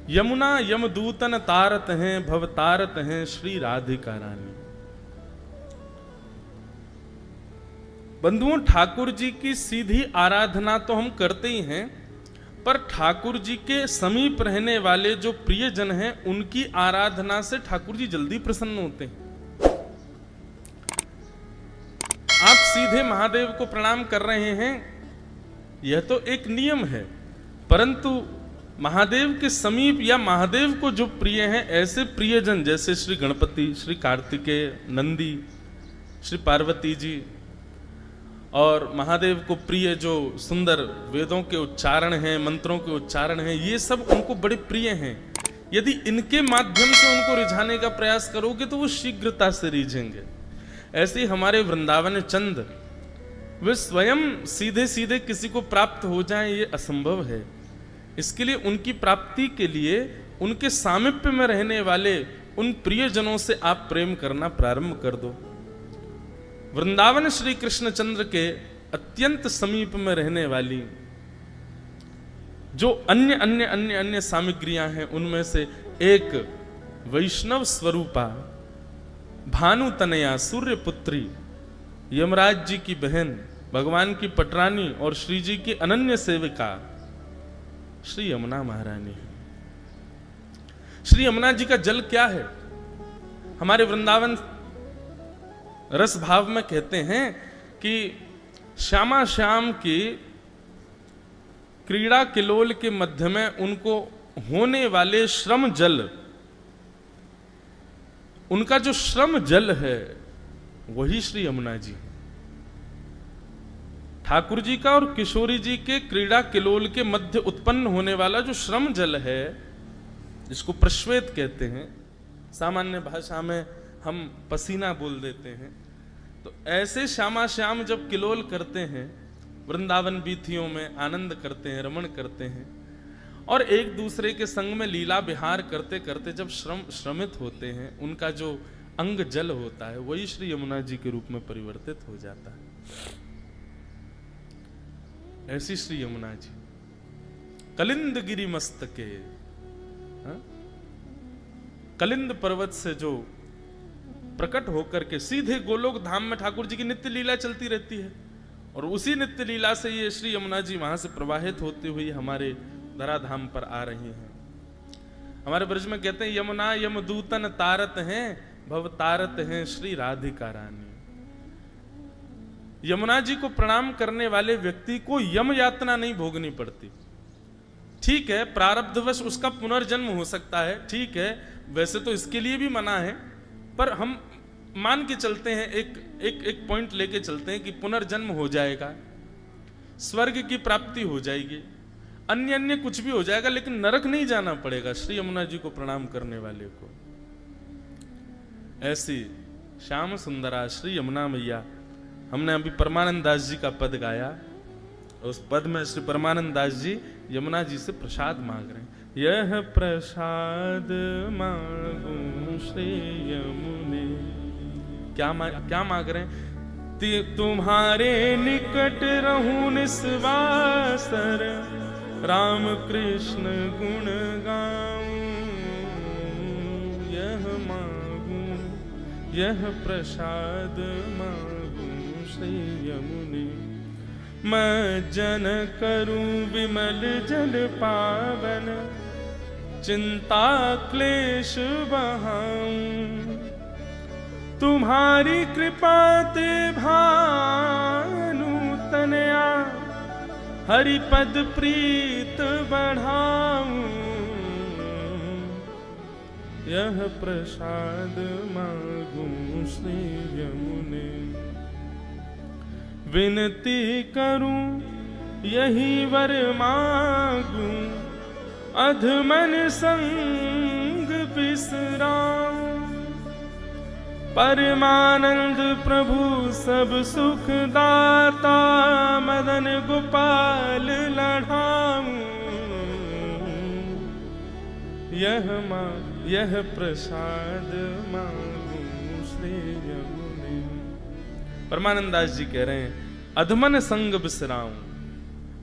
यमुना यमदूतन तारत हैं, भव तारत हैं श्री राधिका रानी। बंधुओं, ठाकुर जी की सीधी आराधना तो हम करते ही हैं, पर ठाकुर जी के समीप रहने वाले जो प्रियजन हैं उनकी आराधना से ठाकुर जी जल्दी प्रसन्न होते हैं। आप सीधे महादेव को प्रणाम कर रहे हैं, यह तो एक नियम है, परंतु महादेव के समीप या महादेव को जो प्रिय हैं ऐसे प्रियजन जैसे श्री गणपति, श्री कार्तिकेय, नंदी, श्री पार्वती जी और महादेव को प्रिय जो सुंदर वेदों के उच्चारण हैं, मंत्रों के उच्चारण हैं, ये सब उनको बड़े प्रिय हैं। यदि इनके माध्यम से उनको रिझाने का प्रयास करोगे तो वो शीघ्रता से रिझेंगे। ऐसे ही हमारे वृंदावन चंद, वे स्वयं सीधे सीधे किसी को प्राप्त हो जाएं ये असंभव है। इसके लिए उनकी प्राप्ति के लिए उनके सामीप्य में रहने वाले उन प्रियजनों से आप प्रेम करना प्रारंभ कर दो। वृंदावन श्री कृष्णचंद्र के अत्यंत समीप में रहने वाली जो अन्य अन्य अन्य अन्य सामग्रियां हैं, उनमें से एक वैष्णव स्वरूपा भानु तनया सूर्य पुत्री, यमराज जी की बहन, भगवान की पटरानी और श्री जी की अनन्य सेविका श्री यमुना महारानी है। श्री यमुना जी का जल क्या है? हमारे वृंदावन रस भाव में कहते हैं कि श्यामा श्याम की क्रीड़ा किलोल के मध्य में उनको होने वाले श्रम जल, उनका जो श्रम जल है वही श्री यमुना जी है। ठाकुर जी का और किशोरी जी के क्रीड़ा किलोल के मध्य उत्पन्न होने वाला जो श्रम जल है, जिसको प्रश्वेत कहते हैं, सामान्य भाषा में हम पसीना बोल देते हैं। तो ऐसे श्यामा श्याम जब किलोल करते हैं, वृंदावन बीथियों में आनंद करते हैं, रमण करते हैं और एक दूसरे के संग में लीला विहार करते करते जब श्रमित होते हैं, उनका जो अंग जल होता है वही श्री यमुना जी के रूप में परिवर्तित हो जाता है। ऐसी श्री यमुना जी कलिंद गिरि मस्तके, कलिंद पर्वत से जो प्रकट होकर के सीधे गोलोक धाम में ठाकुर जी की नित्य लीला चलती रहती है और उसी नित्य लीला से ये श्री यमुना जी वहां से प्रवाहित होती हुई हमारे धराधाम पर आ रही हैं। हमारे ब्रज में कहते हैं यमुना यमदूतन तारत हैं, भव तारत हैं श्री राधिका रानी। यमुना जी को प्रणाम करने वाले व्यक्ति को यम यातना नहीं भोगनी पड़ती। ठीक है, प्रारब्धवश उसका पुनर्जन्म हो सकता है, ठीक है, वैसे तो इसके लिए भी मना है, पर हम मान के चलते हैं, एक पॉइंट लेके चलते हैं कि पुनर्जन्म हो जाएगा, स्वर्ग की प्राप्ति हो जाएगी, अन्य अन्य कुछ भी हो जाएगा, लेकिन नरक नहीं जाना पड़ेगा श्री यमुना जी को प्रणाम करने वाले को। ऐसी श्याम सुंदरा श्री यमुना मैया। हमने अभी परमानंद दास जी का पद गाया, उस पद में श्री परमानंद दास जी यमुना जी से प्रसाद मांग रहे हैं। यह प्रसाद मांगू श्री यमुने। क्या मांग रहे हैं? तुम्हारे निकट रहूं निस्वासर, राम कृष्ण गुण गाऊं। यह मांगू, यह प्रसाद मांगू श्री यमुने। मैं जन करूं विमल जल पावन, चिंता क्लेश बहाऊं। तुम्हारी कृपा ते भानु तनया, हरि पद प्रीत बढ़ाऊं। यह प्रसाद मांगूं श्री यमुने। विनती करूं यही वर मांगूं, अधमन संग बिसराऊं। परमानंद प्रभु सब सुख दाता, मदन गोपाल लढ़ाऊं। यह प्रसाद मांगूं श्री यमुने। परमानंद दास जी कह रहे हैं, अधमन संग बिसराऊं,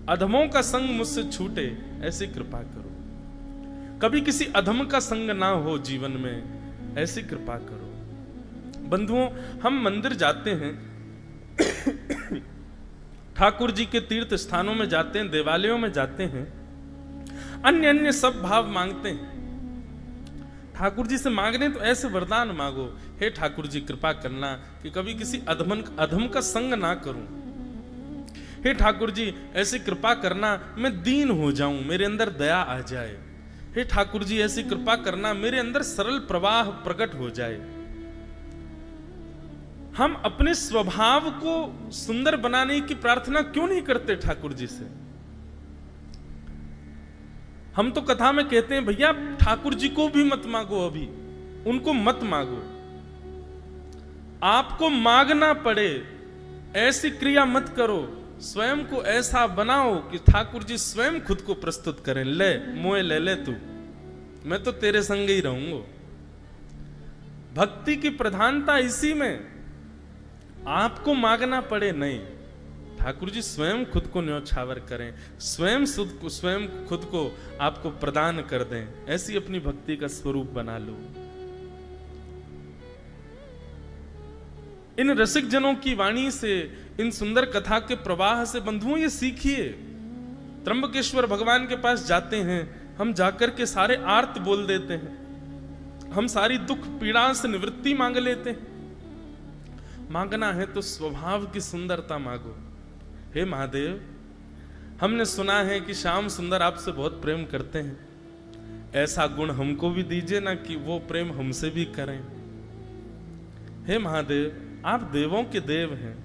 अधमों का संग मुझसे छूटे, ऐसी कृपा करो। कभी किसी अधम का संग ना हो जीवन में, ऐसी कृपा करो। बंधुओं, हम मंदिर जाते हैं, ठाकुर जी के तीर्थ स्थानों में जाते हैं, देवालयों में जाते हैं, अन्य अन्य सब भाव मांगते हैं। ठाकुर जी से मांगने तो ऐसे वरदान मांगो, हे ठाकुर जी कृपा करना कि कभी किसी अधम का संग ना करूं। हे ठाकुर जी ऐसी कृपा करना मैं दीन हो जाऊं, मेरे अंदर दया आ जाए। हे ठाकुर जी ऐसी कृपा करना मेरे अंदर सरल प्रवाह प्रकट हो जाए। हम अपने स्वभाव को सुंदर बनाने की प्रार्थना क्यों नहीं करते ठाकुर जी से? हम तो कथा में कहते हैं भैया ठाकुर जी को भी मत मांगो, अभी उनको मत मांगो। आपको मांगना पड़े ऐसी क्रिया मत करो, स्वयं को ऐसा बनाओ कि ठाकुर जी स्वयं खुद को प्रस्तुत करें, ले मोए ले तू, मैं तो तेरे संग ही रहूंगा। भक्ति की प्रधानता इसी में, आपको मांगना पड़े नहीं, ठाकुर जी स्वयं खुद को न्यौछावर करें, स्वयं खुद को आपको प्रदान कर दें, ऐसी अपनी भक्ति का स्वरूप बना लो। इन रसिक जनों की वाणी से, इन सुंदर कथा के प्रवाह से बंधुओं ये सीखिए। त्र्यंबकेश्वर भगवान के पास जाते हैं, हम जाकर के सारे आर्त बोल देते हैं, हम सारी दुख पीड़ा से निवृत्ति मांग लेते हैं। मांगना है तो स्वभाव की सुंदरता मांगो। हे महादेव, हमने सुना है कि श्याम सुंदर आपसे बहुत प्रेम करते हैं, ऐसा गुण हमको भी दीजिए ना कि वो प्रेम हमसे भी करें। हे महादेव, आप देवों के देव हैं,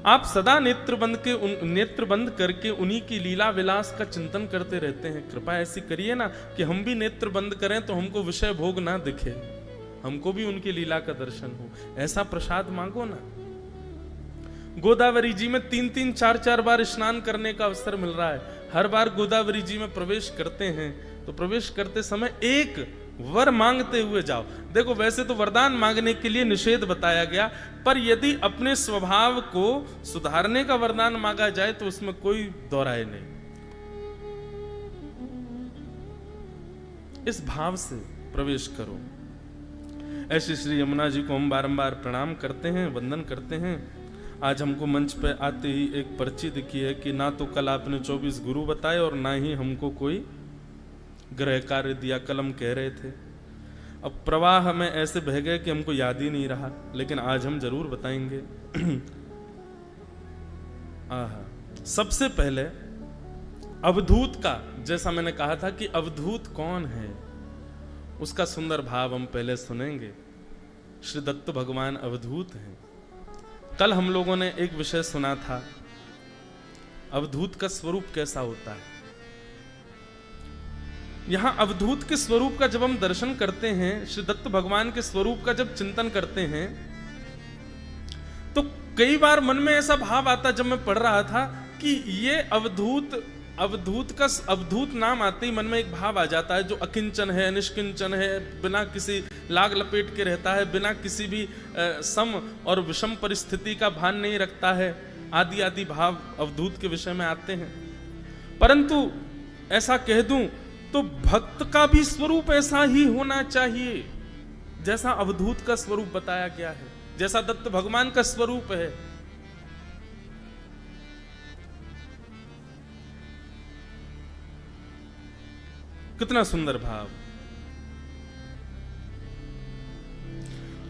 आप सदा नेत्र बंद करके उन्हीं की लीला विलास का चिंतन करते रहते हैं। कृपा ऐसी करिए ना कि हम भी नेत्र बंद करें तो हमको विषय भोग ना दिखे, हमको भी उनकी लीला का दर्शन हो, ऐसा प्रसाद मांगो ना। गोदावरी जी में 3-3, 4-4 बार स्नान करने का अवसर मिल रहा है। हर बार गोदावरी जी में प्रवेश करते हैं तो प्रवेश करते समय एक वर मांगते हुए जाओ। देखो वैसे तो वरदान मांगने के लिए निषेध बताया गया, पर यदि अपने स्वभाव को सुधारने का वरदान मांगा जाए तो उसमें कोई दोहराए नहीं। इस भाव से प्रवेश करो। ऐसे श्री यमुना जी को हम बारंबार प्रणाम करते हैं, वंदन करते हैं। आज हमको मंच पे आते ही एक पर्ची दिखी है कि ना तो कल आपने 24 गुरु बताए और ना ही हमको कोई ग्रह कार्य दिया, कलम कह रहे थे। अब प्रवाह में ऐसे बह गए कि हमको याद ही नहीं रहा, लेकिन आज हम जरूर बताएंगे। सबसे पहले अवधूत का, जैसा मैंने कहा था कि अवधूत कौन है, उसका सुंदर भाव हम पहले सुनेंगे। श्री दत्त भगवान अवधूत हैं। कल हम लोगों ने एक विषय सुना था, अवधूत का स्वरूप कैसा होता है। यहां अवधूत के स्वरूप का जब हम दर्शन करते हैं, श्री दत्त भगवान के स्वरूप का जब चिंतन करते हैं, तो कई बार मन में ऐसा भाव आता, जब मैं पढ़ रहा था कि ये अवधूत नाम आते ही मन में एक भाव आ जाता है जो अकिंचन है, निष्किंचन है, बिना किसी लाग लपेट के रहता है, बिना किसी भी सम और विषम परिस्थिति का भान नहीं रखता है, आदि आदि भाव अवधूत के विषय में आते हैं। परंतु ऐसा कह दूं तो भक्त का भी स्वरूप ऐसा ही होना चाहिए जैसा अवधूत का स्वरूप बताया गया है, जैसा दत्त भगवान का स्वरूप है। कितना सुंदर भाव।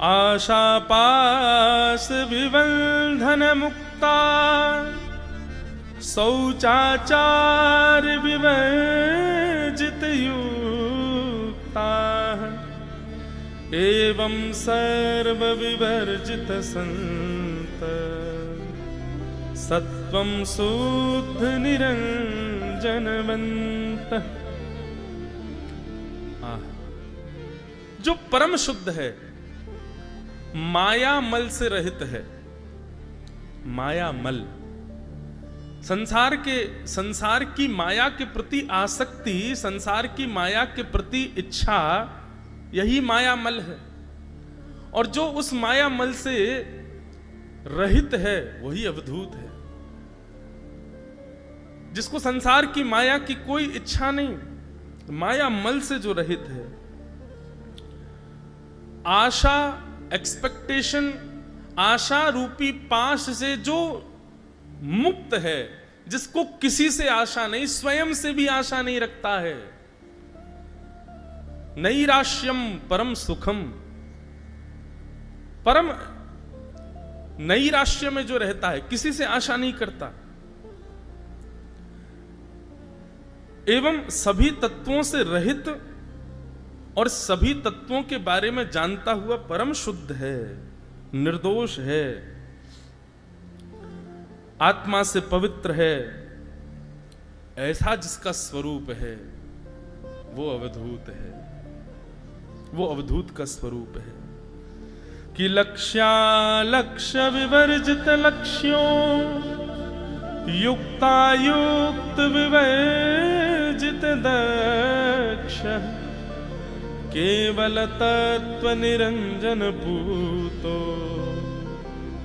आशा पास विबंधन मुक्ता, शौचाचार विवर्जित युक्ता, एवं सर्व विवर्जित संत, सत्वं शुद्ध निरंजनवंत। जो परम शुद्ध है, माया मल से रहित है। माया मल, संसार की माया के प्रति आसक्ति, संसार की माया के प्रति इच्छा, यही माया मल है। और जो उस माया मल से रहित है वही अवधूत है, जिसको संसार की माया की कोई इच्छा नहीं, माया मल से जो रहित है, आशा एक्सपेक्टेशन, आशा रूपी पाश से जो मुक्त है, जिसको किसी से आशा नहीं, स्वयं से भी आशा नहीं रखता है। नैराश्यम परम सुखम, परम नैराश्य में जो रहता है, किसी से आशा नहीं करता, एवं सभी तत्वों से रहित और सभी तत्वों के बारे में जानता हुआ परम शुद्ध है, निर्दोष है, आत्मा से पवित्र है, ऐसा जिसका स्वरूप है वो अवधूत है, वो अवधूत का स्वरूप है। कि लक्ष्य विवर्जित लक्ष्यों, युक्तायुक्त विवर्जित दक्ष, केवल तत्व निरंजन पूतो,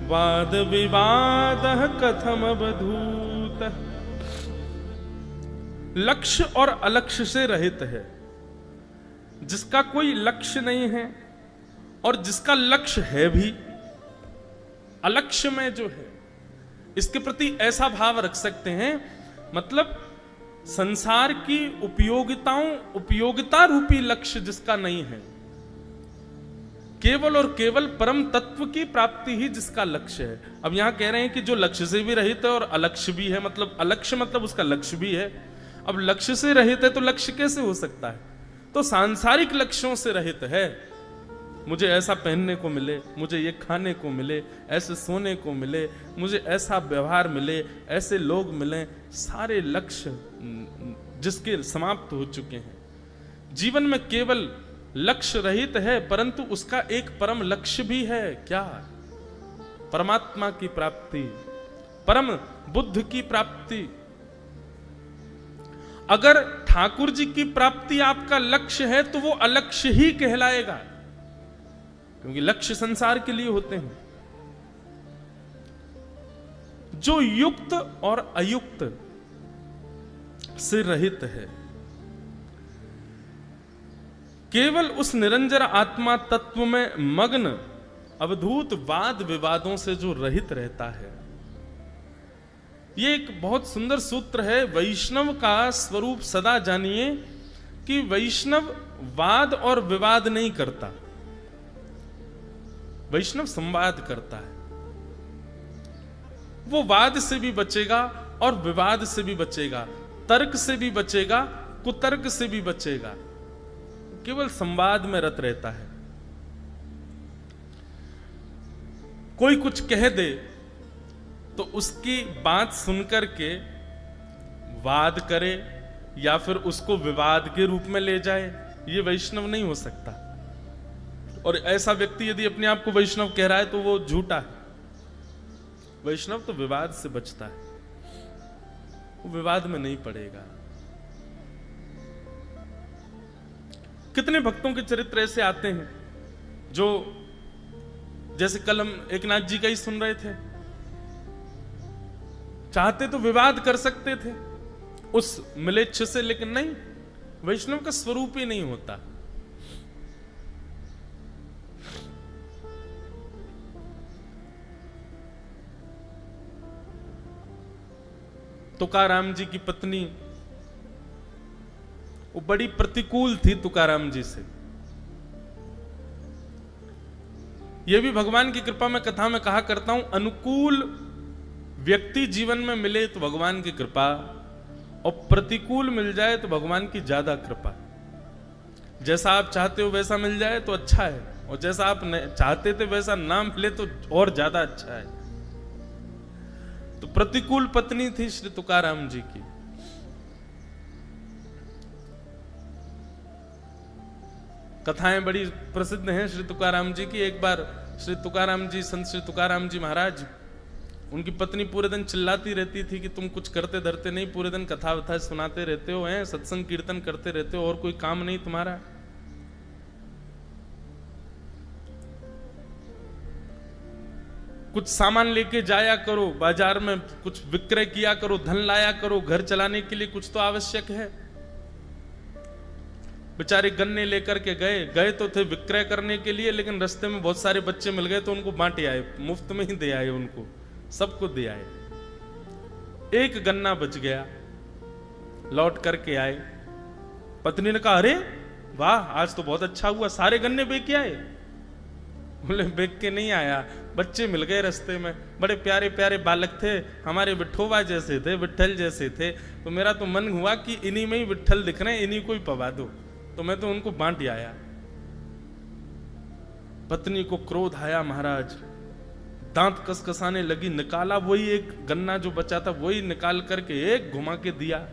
वाद विवाद कथम अवधूत। लक्ष्य और अलक्ष्य से रहित है, जिसका कोई लक्ष्य नहीं है और जिसका लक्ष्य है भी, अलक्ष्य में जो है, इसके प्रति ऐसा भाव रख सकते हैं, मतलब संसार की उपयोगिता रूपी लक्ष्य जिसका नहीं है, केवल और केवल परम तत्व की प्राप्ति ही जिसका लक्ष्य है। अब यहां कह रहे हैं कि जो लक्ष्य से भी रहित है और अलक्ष्य भी है, मतलब अलक्ष्य मतलब उसका लक्ष्य भी है। अब लक्ष्य से रहित है तो लक्ष्य कैसे हो सकता है? तो सांसारिक लक्ष्यों से रहित है, मुझे ऐसा पहनने को मिले, मुझे ये खाने को मिले, ऐसे सोने को मिले, मुझे ऐसा व्यवहार मिले, ऐसे लोग मिले, सारे लक्ष्य जिसके समाप्त हो चुके हैं। जीवन में केवल लक्ष्य रहित है, परंतु उसका एक परम लक्ष्य भी है। क्या? परमात्मा की प्राप्ति, परम बुद्ध की प्राप्ति। अगर ठाकुर जी की प्राप्ति आपका लक्ष्य है तो वो अलक्ष्य ही कहलाएगा, क्योंकि लक्ष्य संसार के लिए होते हैं। जो युक्त और अयुक्त से रहित है, केवल उस निरंजन आत्मा तत्व में मग्न अवधूत वाद विवादों से जो रहित रहता है, ये एक बहुत सुंदर सूत्र है। वैष्णव का स्वरूप सदा जानिए कि वैष्णव वाद और विवाद नहीं करता, वैष्णव संवाद करता है। वो वाद से भी बचेगा और विवाद से भी बचेगा, तर्क से भी बचेगा, कुतर्क से भी बचेगा, केवल संवाद में रत रहता है। कोई कुछ कह दे तो उसकी बात सुनकर के वाद करे या फिर उसको विवाद के रूप में ले जाए, ये वैष्णव नहीं हो सकता। और ऐसा व्यक्ति यदि अपने आप को वैष्णव कह रहा है तो वो झूठा है। वैष्णव तो विवाद से बचता है, वो विवाद में नहीं पड़ेगा। कितने भक्तों के चरित्र ऐसे आते हैं जो, जैसे कल हम एकनाथ जी का ही सुन रहे थे, चाहते तो विवाद कर सकते थे उस मिलेच्छ से, लेकिन नहीं, वैष्णव का स्वरूप ही नहीं होता। तुकाराम जी की पत्नी वो बड़ी प्रतिकूल थी तुकाराम जी से। यह भी भगवान की कृपा में कथा में कहा करता हूं, अनुकूल व्यक्ति जीवन में मिले तो भगवान की कृपा, और प्रतिकूल मिल जाए तो भगवान की ज्यादा कृपा। जैसा आप चाहते हो वैसा मिल जाए तो अच्छा है, और जैसा आप चाहते थे वैसा ना मिले तो और ज्यादा अच्छा है। तो प्रतिकूल पत्नी थी श्री तुकाराम जी की। कथाएं बड़ी प्रसिद्ध हैं श्री तुकाराम जी की। एक बार श्री तुकाराम जी, संत श्री तुकाराम जी महाराज, उनकी पत्नी पूरे दिन चिल्लाती रहती थी कि तुम कुछ करते धरते नहीं, पूरे दिन कथा वथा सुनाते रहते हो, हैं सत्संग कीर्तन करते रहते हो, और कोई काम नहीं तुम्हारा। कुछ सामान लेके जाया करो बाजार में, कुछ विक्रय किया करो, धन लाया करो, घर चलाने के लिए कुछ तो आवश्यक है। बेचारे गन्ने लेकर के गए तो थे विक्रय करने के लिए, लेकिन रास्ते में बहुत सारे बच्चे मिल गए तो उनको बांटे आए, मुफ्त में ही दे आए, उनको सबको दे आए। एक गन्ना बच गया, लौट करके आए। पत्नी ने कहा, अरे वाह, आज तो बहुत अच्छा हुआ, सारे गन्ने बेच के आए। बोले बेच के नहीं आया, बच्चे मिल गए रास्ते में, बड़े प्यारे प्यारे बालक थे, हमारे विठोबा जैसे थे, विठल जैसे थे, तो मेरा तो मन हुआ कि इन्हीं में ही विठल दिख रहे हैं, इन्हीं को ही पवा दो, तो मैं तो उनको बांट आया। पत्नी को क्रोध आया महाराज, दांत कसकसाने लगी, निकाला वही एक गन्ना जो बचा था वही निकाल करके एक घुमा के दिया।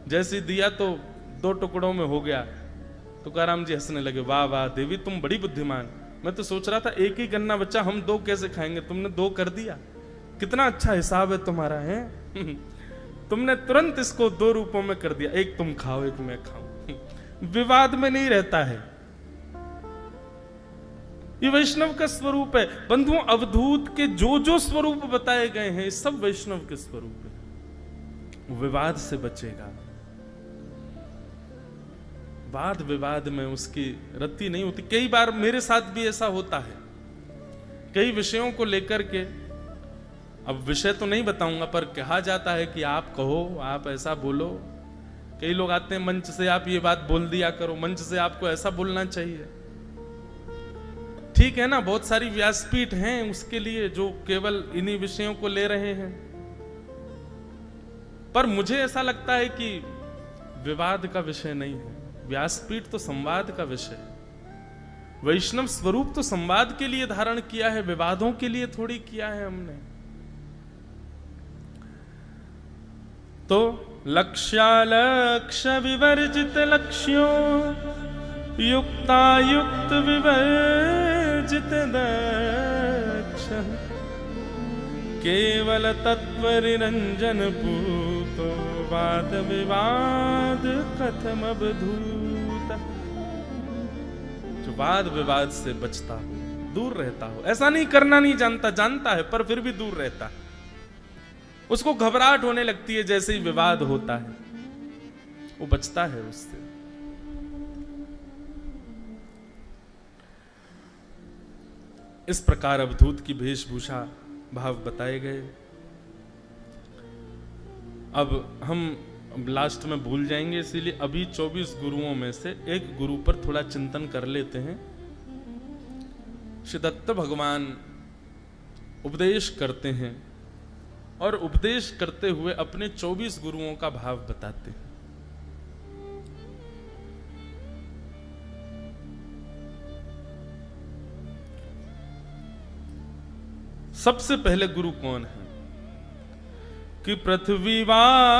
जैसे दिया तो 2 टुकड़ों में हो गया। तुकाराम जी हंसने लगे, वाह वाह देवी, तुम बड़ी बुद्धिमान, मैं तो सोच रहा था एक ही गन्ना बच्चा, हम 2 कैसे खाएंगे, तुमने 2 कर दिया, कितना अच्छा हिसाब है तुम्हारा है। तुमने तुरंत इसको 2 रूपों में कर दिया, एक तुम खाओ एक मैं खाऊं। विवाद में नहीं रहता है, ये वैष्णव का स्वरूप है। बंधुओं, अवधूत के जो जो स्वरूप बताए गए हैं, सब वैष्णव के स्वरूप है। विवाद से बचेगा, वाद विवाद में उसकी रति नहीं होती। कई बार मेरे साथ भी ऐसा होता है, कई विषयों को लेकर के, अब विषय तो नहीं बताऊंगा, पर कहा जाता है कि आप कहो, आप ऐसा बोलो। कई लोग आते हैं मंच से, आप ये बात बोल दिया करो, मंच से आपको ऐसा बोलना चाहिए। ठीक है ना, बहुत सारी व्यासपीठ हैं उसके लिए जो केवल इन्हीं विषयों को ले रहे हैं, पर मुझे ऐसा लगता है कि विवाद का विषय नहीं है, व्यासपीठ तो संवाद का विषय है। वैष्णव स्वरूप तो संवाद के लिए धारण किया है, विवादों के लिए थोड़ी किया है हमने। तो लक्ष्यालक्ष्य विवर्जित लक्ष्यों, युक्तायुक्त विवर्जित दक्ष, केवल तत्व निरंजन पूतो, वाद विवाद कथम अवधूत। जो वाद विवाद से बचता हो, दूर रहता हो, ऐसा नहीं करना नहीं जानता, जानता है पर फिर भी दूर रहता है, उसको घबराहट होने लगती है जैसे ही विवाद होता है, वो बचता है उससे। इस प्रकार अवधूत की वेशभूषा भाव बताए गए। अब हम लास्ट में भूल जाएंगे, इसीलिए अभी 24 गुरुओं में से एक गुरु पर थोड़ा चिंतन कर लेते हैं। श्री दत्त भगवान उपदेश करते हैं और उपदेश करते हुए अपने 24 गुरुओं का भाव बताते हैं। सबसे पहले गुरु कौन है कि पृथ्वी वायुर्याकाशम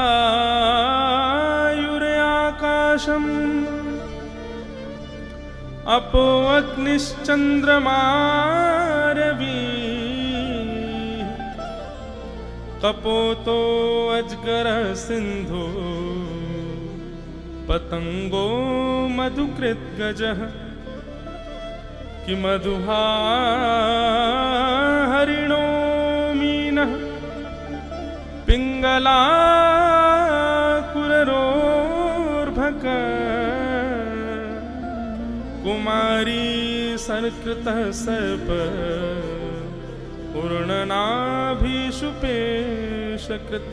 अपो अग्निश्चंद्रमा रवि, कपोतो अजगर सिंधु, पतंगो मधुकृत गजः, कि मधुहा हरिणो मीनः, पिंगला कुररोर्भक, कुमारी संकृतः सर्प, पूर्णनाभिषुपेशकृत।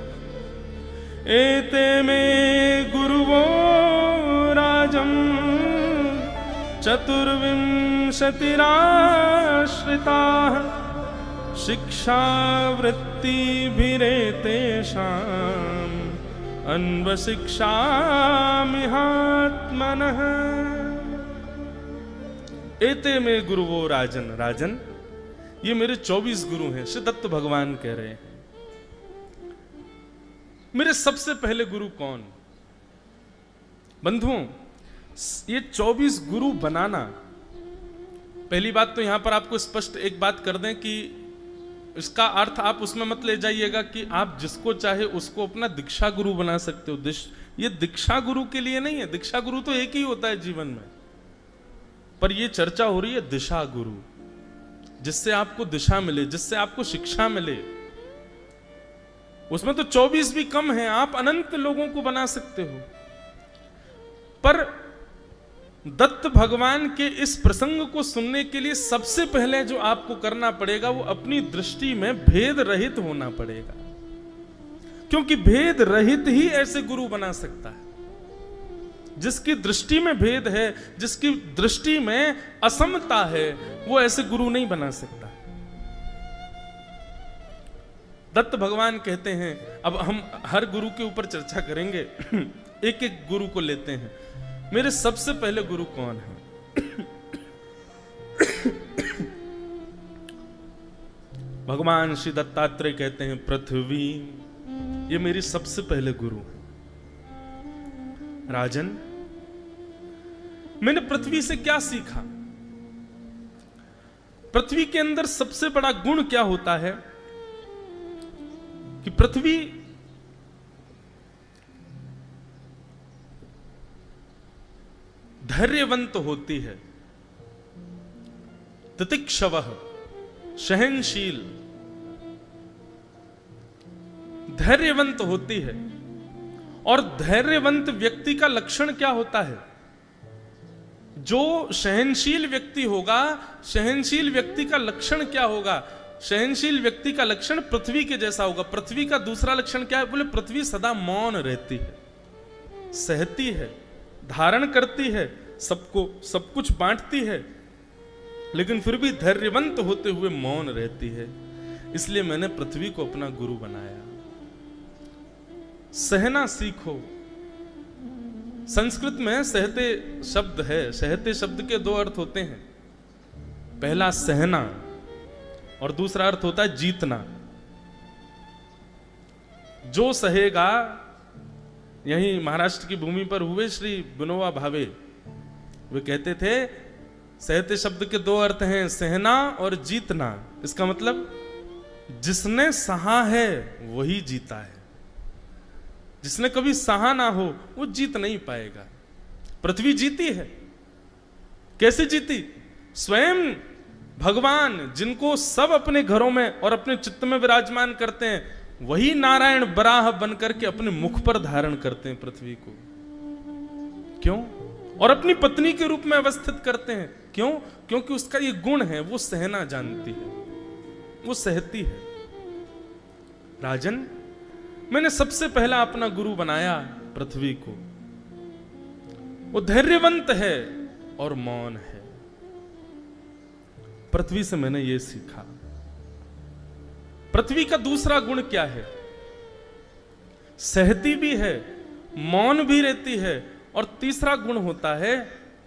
एते मे गुरुवो राजम् चतुर्विंशतिराश्रिताः, शिक्षावृत्तिभिरेतेषाम् अन्वशिक्षामिहात्मनः। एते में गुरुवो राजन, राजन ये मेरे 24 गुरु हैं, श्री दत्त भगवान कह रहे हैं। मेरे सबसे पहले गुरु कौन? बंधुओं, ये 24 गुरु बनाना, पहली बात तो यहां पर आपको स्पष्ट एक बात कर दें कि इसका अर्थ आप उसमें मत ले जाइएगा कि आप जिसको चाहे उसको अपना दीक्षा गुरु बना सकते हो। ये दीक्षा गुरु के लिए नहीं है, दीक्षा गुरु तो एक ही होता है जीवन में, पर ये चर्चा हो रही है दिशा गुरु, जिससे आपको दिशा मिले, जिससे आपको शिक्षा मिले। उसमें तो 24 भी कम है, आप अनंत लोगों को बना सकते हो। पर दत्त भगवान के इस प्रसंग को सुनने के लिए सबसे पहले जो आपको करना पड़ेगा वो अपनी दृष्टि में भेद रहित होना पड़ेगा, क्योंकि भेद रहित ही ऐसे गुरु बना सकता है। जिसकी दृष्टि में भेद है, जिसकी दृष्टि में असमता है, वो ऐसे गुरु नहीं बना सकता। दत्त भगवान कहते हैं, अब हम हर गुरु के ऊपर चर्चा करेंगे, एक एक गुरु को लेते हैं। मेरे सबसे पहले गुरु कौन है? भगवान श्री दत्तात्रेय कहते हैं पृथ्वी, ये मेरी सबसे पहले गुरु है। राजन, मैंने पृथ्वी से क्या सीखा? पृथ्वी के अंदर सबसे बड़ा गुण क्या होता है कि पृथ्वी धैर्यवंत होती है, तितिक्षवः, सहनशील, धैर्यवंत होती है। और धैर्यवंत व्यक्ति का लक्षण क्या होता है? जो सहनशील व्यक्ति होगा, सहनशील व्यक्ति का लक्षण क्या होगा? सहनशील व्यक्ति का लक्षण पृथ्वी के जैसा होगा। पृथ्वी का दूसरा लक्षण क्या है? बोले पृथ्वी सदा मौन रहती है, सहती है, धारण करती है, सबको सब कुछ बांटती है, लेकिन फिर भी धैर्यवंत होते हुए मौन रहती है। इसलिए मैंने पृथ्वी को अपना गुरु बनाया। सहना सीखो। संस्कृत में सहते शब्द है। सहते शब्द के दो अर्थ होते हैं। पहला सहना और दूसरा अर्थ होता है जीतना। जो सहेगा, यहीं महाराष्ट्र की भूमि पर हुए श्री विनोबा भावे, वे कहते थे सहते शब्द के दो अर्थ हैं, सहना और जीतना। इसका मतलब जिसने सहा है वही जीता है, जिसने कभी सहा ना हो वो जीत नहीं पाएगा। पृथ्वी जीती है। कैसे जीती? स्वयं भगवान जिनको सब अपने घरों में और अपने चित्त में विराजमान करते हैं, वही नारायण बराह बनकर के अपने मुख पर धारण करते हैं पृथ्वी को। क्यों? और अपनी पत्नी के रूप में अवस्थित करते हैं। क्यों? क्योंकि उसका ये गुण है, वो सहना जानती है, वो सहती है। राजन, मैंने सबसे पहला अपना गुरु बनाया पृथ्वी को। वो धैर्यवंत है और मौन है। पृथ्वी से मैंने ये सीखा। पृथ्वी का दूसरा गुण क्या है? सहती भी है, मौन भी रहती है, और तीसरा गुण होता है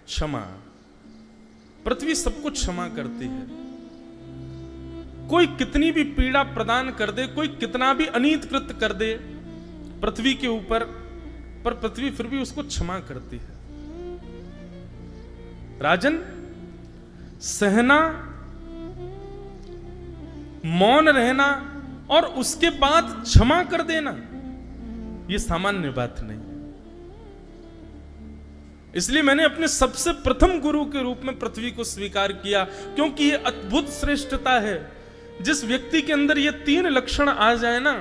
क्षमा। पृथ्वी सब कुछ क्षमा करती है। कोई कितनी भी पीड़ा प्रदान कर दे, कोई कितना भी अनीत कृत्य कर दे पृथ्वी के ऊपर, पर पृथ्वी फिर भी उसको क्षमा करती है। राजन, सहना, मौन रहना और उसके बाद क्षमा कर देना, यह सामान्य बात नहीं। इसलिए मैंने अपने सबसे प्रथम गुरु के रूप में पृथ्वी को स्वीकार किया, क्योंकि यह अद्भुत श्रेष्ठता है। जिस व्यक्ति के अंदर ये तीन लक्षण आ जाए ना,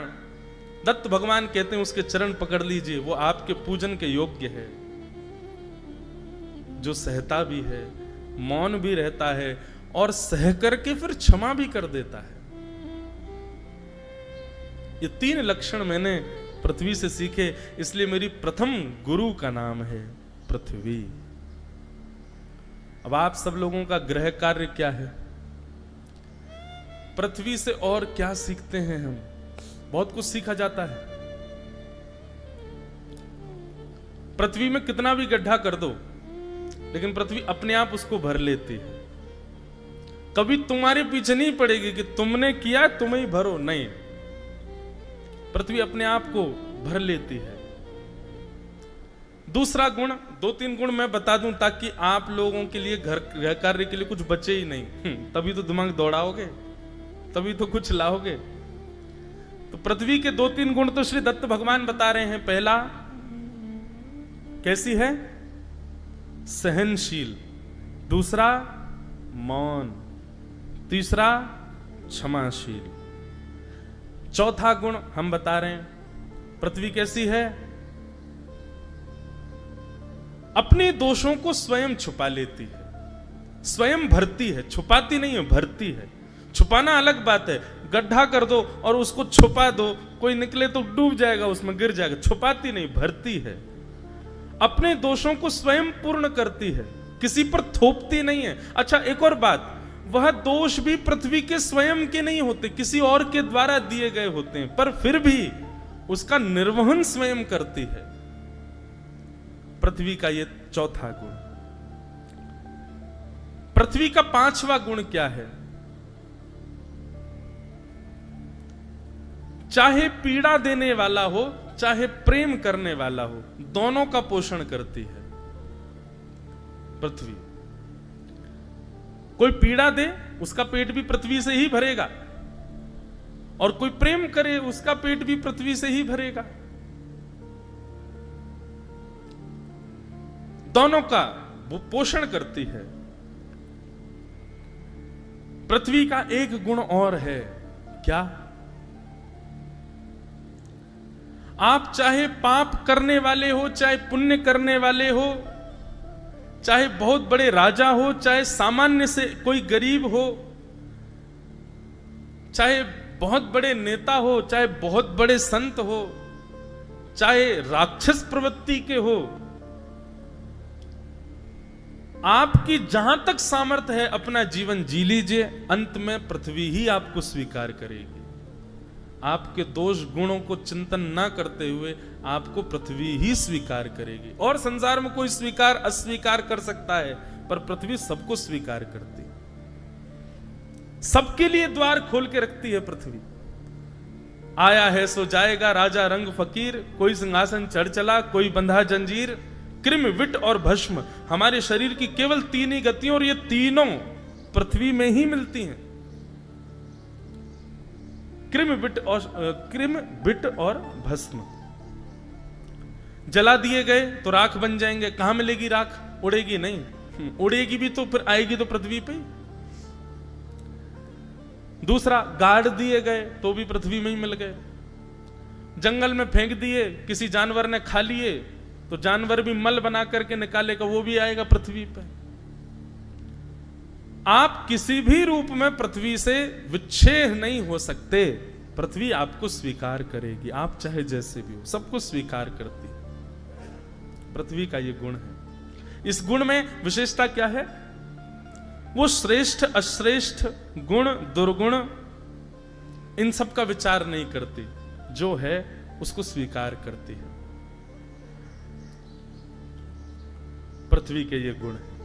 दत्त भगवान कहते हैं उसके चरण पकड़ लीजिए, वो आपके पूजन के योग्य है। जो सहता भी है, मौन भी रहता है और सह करके फिर क्षमा भी कर देता है। ये तीन लक्षण मैंने पृथ्वी से सीखे, इसलिए मेरी प्रथम गुरु का नाम है पृथ्वी। अब आप सब लोगों का गृह कार्य क्या है? पृथ्वी से और क्या सीखते हैं हम? बहुत कुछ सीखा जाता है। पृथ्वी में कितना भी गड्ढा कर दो, लेकिन पृथ्वी अपने आप उसको भर लेती है। कभी तुम्हारे पीछे नहीं पड़ेगी कि तुमने किया तुम ही भरो, नहीं, पृथ्वी अपने आप को भर लेती है। दूसरा गुण, दो तीन गुण मैं बता दूं ताकि आप लोगों के लिए घर कार्य के लिए कुछ बचे ही नहीं। तभी तो दिमाग दौड़ाओगे, तभी तो कुछ लाओगे। तो पृथ्वी के दो तीन गुण तो श्री दत्त भगवान बता रहे हैं। पहला कैसी है? सहनशील। दूसरा मौन। तीसरा क्षमाशील। चौथा गुण हम बता रहे हैं, पृथ्वी कैसी है? अपने दोषों को स्वयं छुपा लेती है, स्वयं भरती है, छुपाती नहीं है, भरती है। छुपाना अलग बात है, गड्ढा कर दो और उसको छुपा दो, कोई निकले तो डूब जाएगा, उसमें गिर जाएगा। छुपाती नहीं, भरती है। अपने दोषों को स्वयं पूर्ण करती है, किसी पर थोपती नहीं है। अच्छा, एक और बात, वह दोष भी पृथ्वी के स्वयं के नहीं होते, किसी और के द्वारा दिए गए होते हैं, पर फिर भी उसका निर्वहन स्वयं करती है। पृथ्वी का यह चौथा गुण। पृथ्वी का पांचवा गुण क्या है? चाहे पीड़ा देने वाला हो, चाहे प्रेम करने वाला हो, दोनों का पोषण करती है पृथ्वी। कोई पीड़ा दे, उसका पेट भी पृथ्वी से ही भरेगा, और कोई प्रेम करे, उसका पेट भी पृथ्वी से ही भरेगा। दोनों का वो पोषण करती है। पृथ्वी का एक गुण और है, क्या? आप चाहे पाप करने वाले हो, चाहे पुण्य करने वाले हो, चाहे बहुत बड़े राजा हो, चाहे सामान्य से कोई गरीब हो, चाहे बहुत बड़े नेता हो, चाहे बहुत बड़े संत हो, चाहे राक्षस प्रवृत्ति के हो, आपकी जहां तक सामर्थ्य है अपना जीवन जी लीजिए, अंत में पृथ्वी ही आपको स्वीकार करेगी। आपके दोष गुणों को चिंतन ना करते हुए आपको पृथ्वी ही स्वीकार करेगी। और संसार में कोई स्वीकार अस्वीकार कर सकता है, पर पृथ्वी सबको स्वीकार करती, सबके लिए द्वार खोल के रखती है पृथ्वी। आया है सो जाएगा, राजा रंग फकीर, कोई सिंहासन चढ़ चला, कोई बंधा जंजीर। कृम, विट और भस्म हमारे शरीर की केवल तीन ही गतियां, और ये तीनों पृथ्वी में ही मिलती हैं। कृम, विट और भस्म। जला दिए गए तो राख बन जाएंगे। कहां मिलेगी राख? उड़ेगी नहीं, उड़ेगी भी तो फिर आएगी तो पृथ्वी पे। दूसरा, गाड़ दिए गए तो भी पृथ्वी में ही मिल गए। जंगल में फेंक दिए, किसी जानवर ने खा लिए तो जानवर भी मल बना करके निकालेगा, वो भी आएगा पृथ्वी पे। आप किसी भी रूप में पृथ्वी से विच्छेद नहीं हो सकते। पृथ्वी आपको स्वीकार करेगी, आप चाहे जैसे भी हो, सबको स्वीकार करती है। पृथ्वी का ये गुण है। इस गुण में विशेषता क्या है? वो श्रेष्ठ अश्रेष्ठ, गुण दुर्गुण, इन सब का विचार नहीं करती, जो है उसको स्वीकार करती है। पृथ्वी के ये गुण है।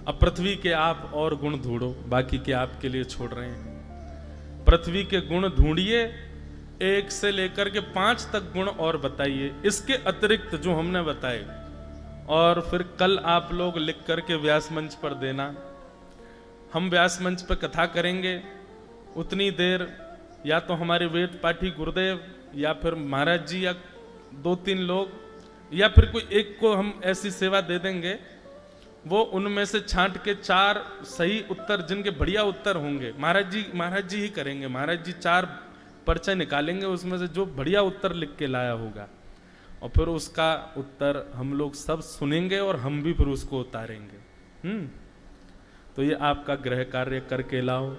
अब पृथ्वी के आप और गुण ढूंढो, बाकी के आपके लिए छोड़ रहे हैं। पृथ्वी के गुण ढूंढिए, 1 से लेकर के 5 तक गुण और बताइए, इसके अतिरिक्त जो हमने बताए। और फिर कल आप लोग लिख करके व्यास मंच पर देना। हम व्यास मंच पर कथा करेंगे, उतनी देर या तो हमारे वेद पाठी गुरुदेव या फिर महाराज जी या 2-3 लोग या फिर कोई एक को हम ऐसी सेवा दे देंगे, वो उनमें से छांट के 4 सही उत्तर, जिनके बढ़िया उत्तर होंगे, महाराज जी ही करेंगे। महाराज जी 4 पर्चे निकालेंगे, उसमें से जो बढ़िया उत्तर लिख के लाया होगा, और फिर उसका उत्तर हम लोग सब सुनेंगे और हम भी फिर उसको उतारेंगे। तो ये आपका गृह कार्य करके लाओ।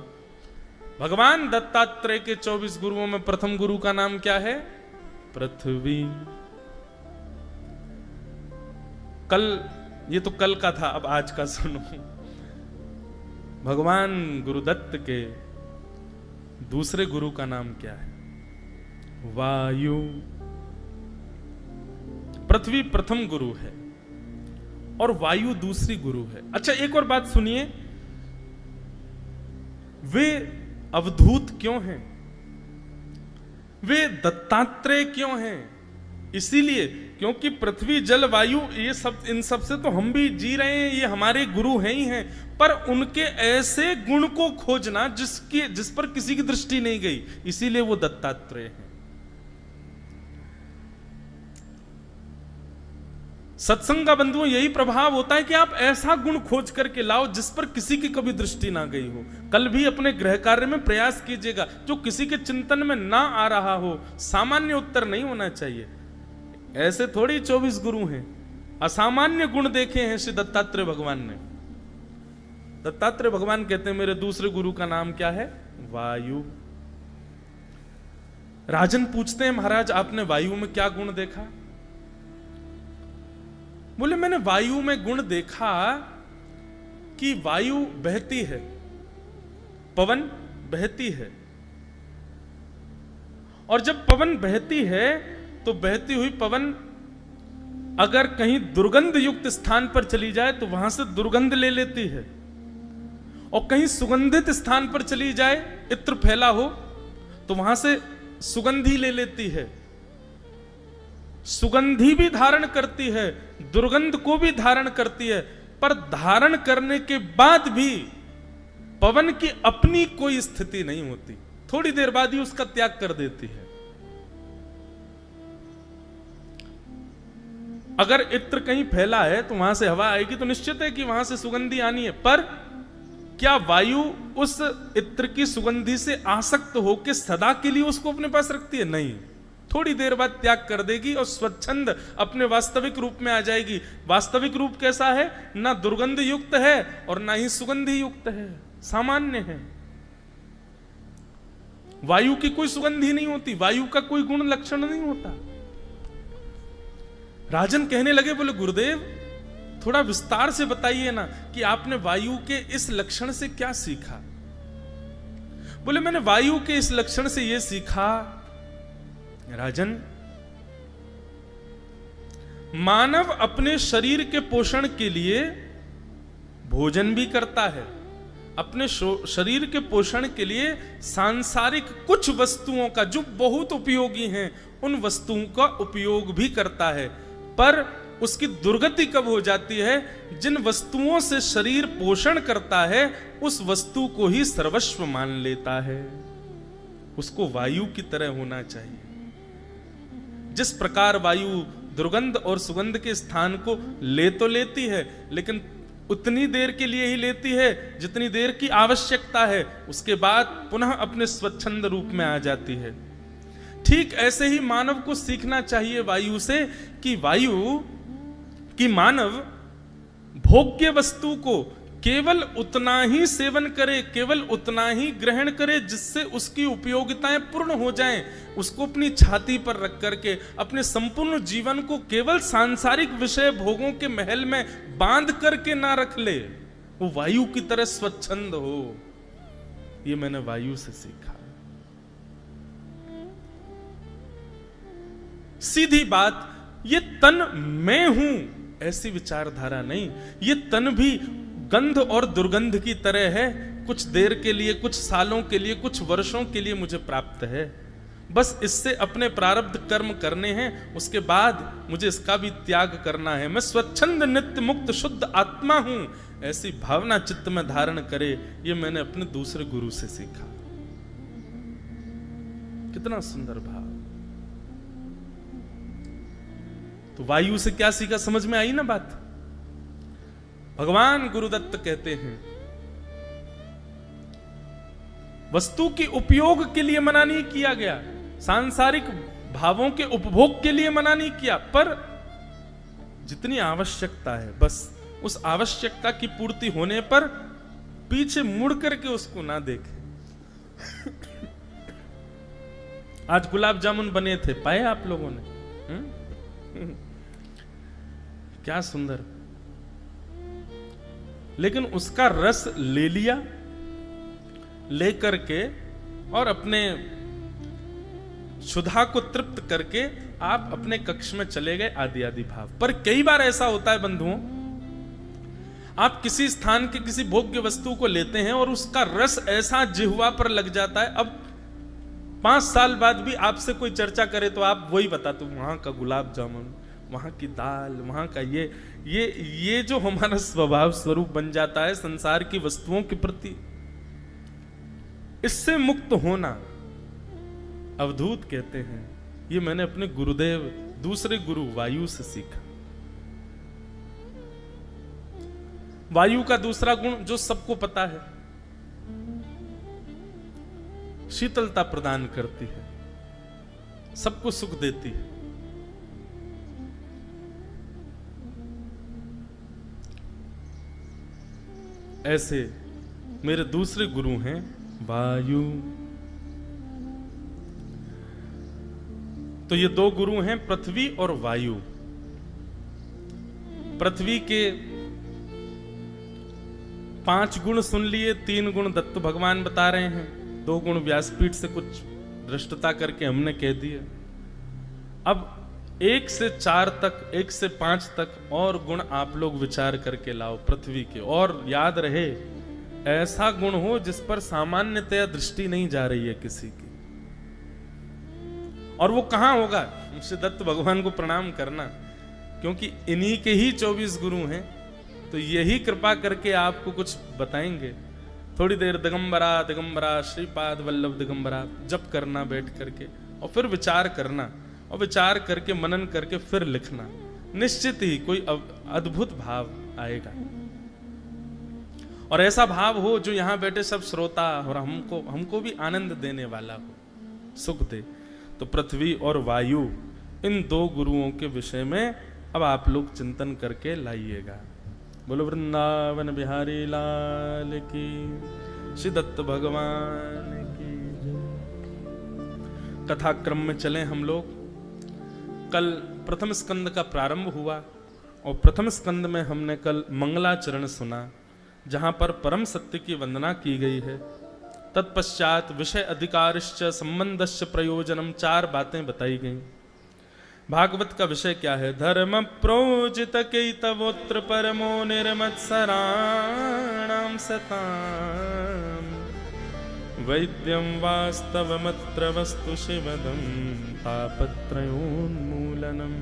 भगवान दत्तात्रेय के 24 गुरुओं में प्रथम गुरु का नाम क्या है? पृथ्वी। कल, ये तो कल का था, अब आज का सुनो। भगवान गुरुदत्त के दूसरे गुरु का नाम क्या है? वायु। पृथ्वी प्रथम गुरु है और वायु दूसरी गुरु है। अच्छा, एक और बात सुनिए, वे अवधूत क्यों हैं? वे दत्तात्रेय क्यों हैं? इसीलिए क्योंकि पृथ्वी जल वायु ये सब, इन सब से तो हम भी जी रहे हैं, ये हमारे गुरु हैं ही हैं, पर उनके ऐसे गुण को खोजना जिस पर किसी की दृष्टि नहीं गई, इसीलिए वो दत्तात्रेय हैं। सत्संग का बंधुओं यही प्रभाव होता है कि आप ऐसा गुण खोज करके लाओ जिस पर किसी की कभी दृष्टि ना गई हो। कल भी अपने गृह कार्य में प्रयास कीजिएगा, जो किसी के चिंतन में ना आ रहा हो। सामान्य उत्तर नहीं होना चाहिए, ऐसे थोड़ी 24 गुरु हैं, असामान्य गुण देखे हैं श्री दत्तात्रेय भगवान ने। दत्तात्रेय भगवान कहते हैं मेरे दूसरे गुरु का नाम क्या है? वायु। राजन पूछते हैं महाराज आपने वायु में क्या गुण देखा? बोले मैंने वायु में गुण देखा कि वायु बहती है, पवन बहती है, और जब पवन बहती है तो बहती हुई पवन अगर कहीं दुर्गंध युक्त स्थान पर चली जाए तो वहां से दुर्गंध ले लेती है, और कहीं सुगंधित स्थान पर चली जाए, इत्र फैला हो तो वहां से सुगंधी ले लेती है। सुगंधी भी धारण करती है, दुर्गंध को भी धारण करती है, पर धारण करने के बाद भी पवन की अपनी कोई स्थिति नहीं होती, थोड़ी देर बाद ही उसका त्याग कर देती है। अगर इत्र कहीं फैला है तो वहां से हवा आएगी तो निश्चित है कि वहां से सुगंधी आनी है, पर क्या वायु उस इत्र की सुगंधी से आसक्त होकर सदा के लिए उसको अपने पास रखती है? नहीं, थोड़ी देर बाद त्याग कर देगी और स्वच्छंद अपने वास्तविक रूप में आ जाएगी। वास्तविक रूप कैसा है? ना दुर्गंध युक्त है और ना ही सुगंधी युक्त है, सामान्य है। वायु की कोई सुगंधी नहीं होती, वायु का कोई गुण लक्षण नहीं होता। राजन कहने लगे, बोले गुरुदेव थोड़ा विस्तार से बताइए ना कि आपने वायु के इस लक्षण से क्या सीखा? बोले मैंने वायु के इस लक्षण से यह सीखा, राजन मानव अपने शरीर के पोषण के लिए भोजन भी करता है, अपने शरीर के पोषण के लिए सांसारिक कुछ वस्तुओं का जो बहुत उपयोगी हैं उन वस्तुओं का उपयोग भी करता है, पर उसकी दुर्गति कब हो जाती है? जिन वस्तुओं से शरीर पोषण करता है उस वस्तु को ही सर्वस्व मान लेता है। उसको वायु की तरह होना चाहिए। जिस प्रकार वायु दुर्गंध और सुगंध के स्थान को ले तो लेती है, लेकिन उतनी देर के लिए ही लेती है जितनी देर की आवश्यकता है, उसके बाद पुनः अपने स्वच्छंद रूप में आ जाती है। ठीक ऐसे ही मानव को सीखना चाहिए वायु से कि वायु कि मानव भोग्य वस्तु को केवल उतना ही सेवन करे, केवल उतना ही ग्रहण करे जिससे उसकी उपयोगिताएं पूर्ण हो जाएं। उसको अपनी छाती पर रख करके अपने संपूर्ण जीवन को केवल सांसारिक विषय भोगों के महल में बांध करके ना रख ले, वो वायु की तरह स्वच्छंद हो। ये मैंने वायु से सीखा। सीधी बात, ये तन मैं हूं ऐसी विचारधारा नहीं। ये तन भी गंध और दुर्गंध की तरह है, कुछ देर के लिए, कुछ सालों के लिए, कुछ वर्षों के लिए मुझे प्राप्त है। बस इससे अपने प्रारब्ध कर्म करने हैं, उसके बाद मुझे इसका भी त्याग करना है। मैं स्वच्छंद नित्य मुक्त शुद्ध आत्मा हूं, ऐसी भावना चित्त में धारण करे। ये मैंने अपने दूसरे गुरु से सीखा। कितना सुंदर भाव। तो वायु से क्या सीखा? समझ में आई ना बात? भगवान गुरुदत्त कहते हैं वस्तु के उपयोग के लिए मना नहीं किया गया, सांसारिक भावों के उपभोग के लिए मना नहीं किया, पर जितनी आवश्यकता है बस उस आवश्यकता की पूर्ति होने पर पीछे मुड़ करके उसको ना देखे। आज गुलाब जामुन बने थे, पाए आप लोगों ने? क्या सुंदर। लेकिन उसका रस ले लिया, लेकर के और अपने क्षुधा को तृप्त करके आप अपने कक्ष में चले गए, आदि आदि भाव। पर कई बार ऐसा होता है बंधुओं, आप किसी स्थान के किसी भोग्य वस्तु को लेते हैं और उसका रस ऐसा जिह्वा पर लग जाता है, अब 5 साल बाद भी आपसे कोई चर्चा करे तो आप वही बताते, वहां का गुलाब जामुन, वहां की दाल, वहां का ये जो हमारा स्वभाव स्वरूप बन जाता है संसार की वस्तुओं के प्रति, इससे मुक्त होना अवधूत कहते हैं। ये मैंने अपने गुरुदेव दूसरे गुरु वायु से सीखा। वायु का दूसरा गुण जो सबको पता है, शीतलता प्रदान करती है, सबको सुख देती है। ऐसे मेरे दूसरे गुरु हैं वायु। तो ये दो गुरु हैं पृथ्वी और वायु। पृथ्वी के 5 गुण सुन लिए, 3 गुण दत्त भगवान बता रहे हैं, 2 गुण व्यासपीठ से कुछ दृष्टता करके हमने कह दिया। अब 1 से 4 तक, 1 से 5 तक और गुण आप लोग विचार करके लाओ पृथ्वी के, और याद रहे ऐसा गुण हो जिस पर सामान्यतया दृष्टि नहीं जा रही है किसी की। और वो कहां होगा? मुझसे दत्त भगवान को प्रणाम करना, क्योंकि इन्हीं के ही 24 गुरु हैं, तो यही कृपा करके आपको कुछ बताएंगे। थोड़ी देर दिगंबरा दिगंबरा श्रीपाद वल्लभ दिगंबरा जप करना बैठ करके, और फिर विचार करना, और विचार करके मनन करके फिर लिखना। निश्चित ही कोई अद्भुत भाव आएगा, और ऐसा भाव हो जो यहां बैठे सब श्रोता और हमको भी आनंद देने वाला हो, सुख दे। तो पृथ्वी और वायु, इन 2 गुरुओं के विषय में अब आप लोग चिंतन करके लाइएगा। बोलो वृंदावन बिहारी लाल की, श्री दत्त भगवान की। कथा क्रम में चले हम लोग। कल प्रथम स्कंद का प्रारंभ हुआ, और प्रथम स्कंद में हमने कल मंगलाचरण सुना, जहां पर परम सत्य की वंदना की गई है। तत्पश्चात विषय अधिकारश्च संबंधश्च प्रयोजनम, 4 बातें बताई गई। भागवत का विषय क्या है? धर्म प्रोजित केतवोत्र परमो निर्मत्सराणाम सताम, वैद्यम वास्तवमत्र वस्तु शिवदम तापत्रयोन्मूलनम।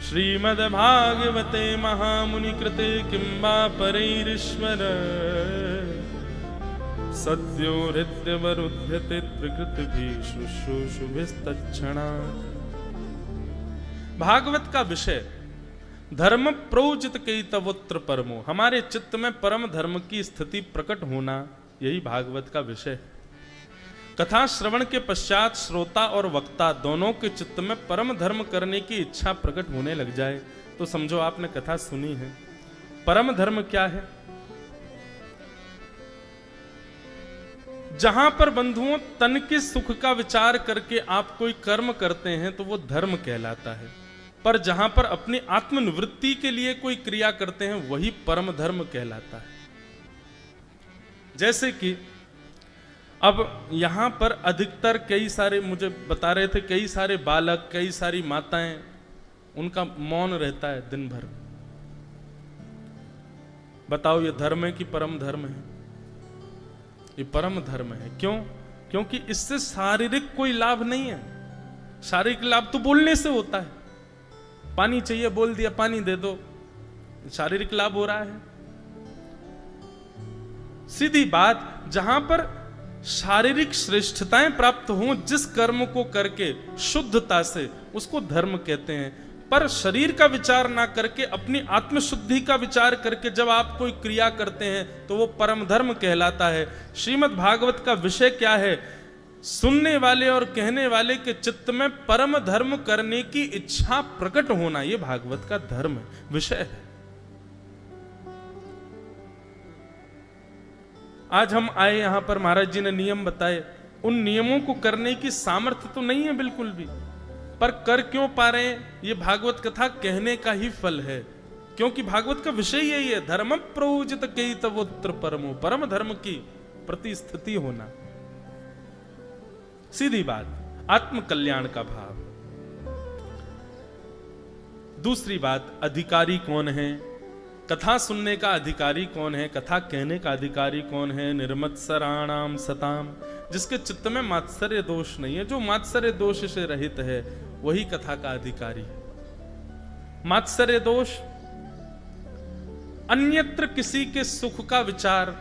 श्रीमद्भागवते महामुनि कृते किं वा परैरीश्वर, सद्यो हृद्यवरुध्यते त्रिकृतिभिः शुश्रूषुभिस्तत्क्षणात्। भागवत का विषय धर्म प्रोजित केतवोत्र परमो, हमारे चित्त में परम धर्म की स्थिति प्रकट होना, यही भागवत का विषय है। कथा श्रवण के पश्चात श्रोता और वक्ता दोनों के चित्त में परम धर्म करने की इच्छा प्रकट होने लग जाए तो समझो आपने कथा सुनी है। परम धर्म क्या है? जहां पर बंधुओं तन के सुख का विचार करके आप कोई कर्म करते हैं तो वो धर्म कहलाता है, पर जहां पर अपनी आत्मनिवृत्ति के लिए कोई क्रिया करते हैं वही परम धर्म कहलाता है। जैसे कि अब यहां पर अधिकतर कई सारे, मुझे बता रहे थे, कई सारे बालक, कई सारी माताएं, उनका मौन रहता है दिन भर। बताओ ये धर्म है कि परम धर्म है? ये परम धर्म है। क्यों? क्योंकि इससे शारीरिक कोई लाभ नहीं है। शारीरिक लाभ तो बोलने से होता है। पानी चाहिए, बोल दिया पानी दे दो, शारीरिक लाभ हो रहा है। सीधी बात, जहां पर शारीरिक श्रेष्ठताएं प्राप्त हों जिस कर्म को करके शुद्धता से, उसको धर्म कहते हैं। पर शरीर का विचार ना करके अपनी आत्मशुद्धि का विचार करके जब आप कोई क्रिया करते हैं तो वो परम धर्म कहलाता है। श्रीमद् भागवत का विषय क्या है? सुनने वाले और कहने वाले के चित्त में परम धर्म करने की इच्छा प्रकट होना, ये भागवत का धर्म है, विषय है। आज हम आए यहां पर, महाराज जी ने नियम बताए, उन नियमों को करने की सामर्थ्य तो नहीं है बिल्कुल भी, पर कर क्यों पा रहे हैं? ये भागवत कथा कहने का ही फल है, क्योंकि भागवत का विषय यही है, धर्म प्रोजित केतवोत्र परमो, परम धर्म की प्रतिस्थिति होना। सीधी बात, आत्म कल्याण का भाव। दूसरी बात, अधिकारी कौन है? कथा सुनने का अधिकारी कौन है? कथा कहने का अधिकारी कौन है? निर्मत्सराणाम सताम, जिसके चित्त में मात्सर्य दोष नहीं है, जो मात्सर्य दोष से रहित है, वही कथा का अधिकारी है। मात्सर्य दोष, अन्यत्र किसी के सुख का विचार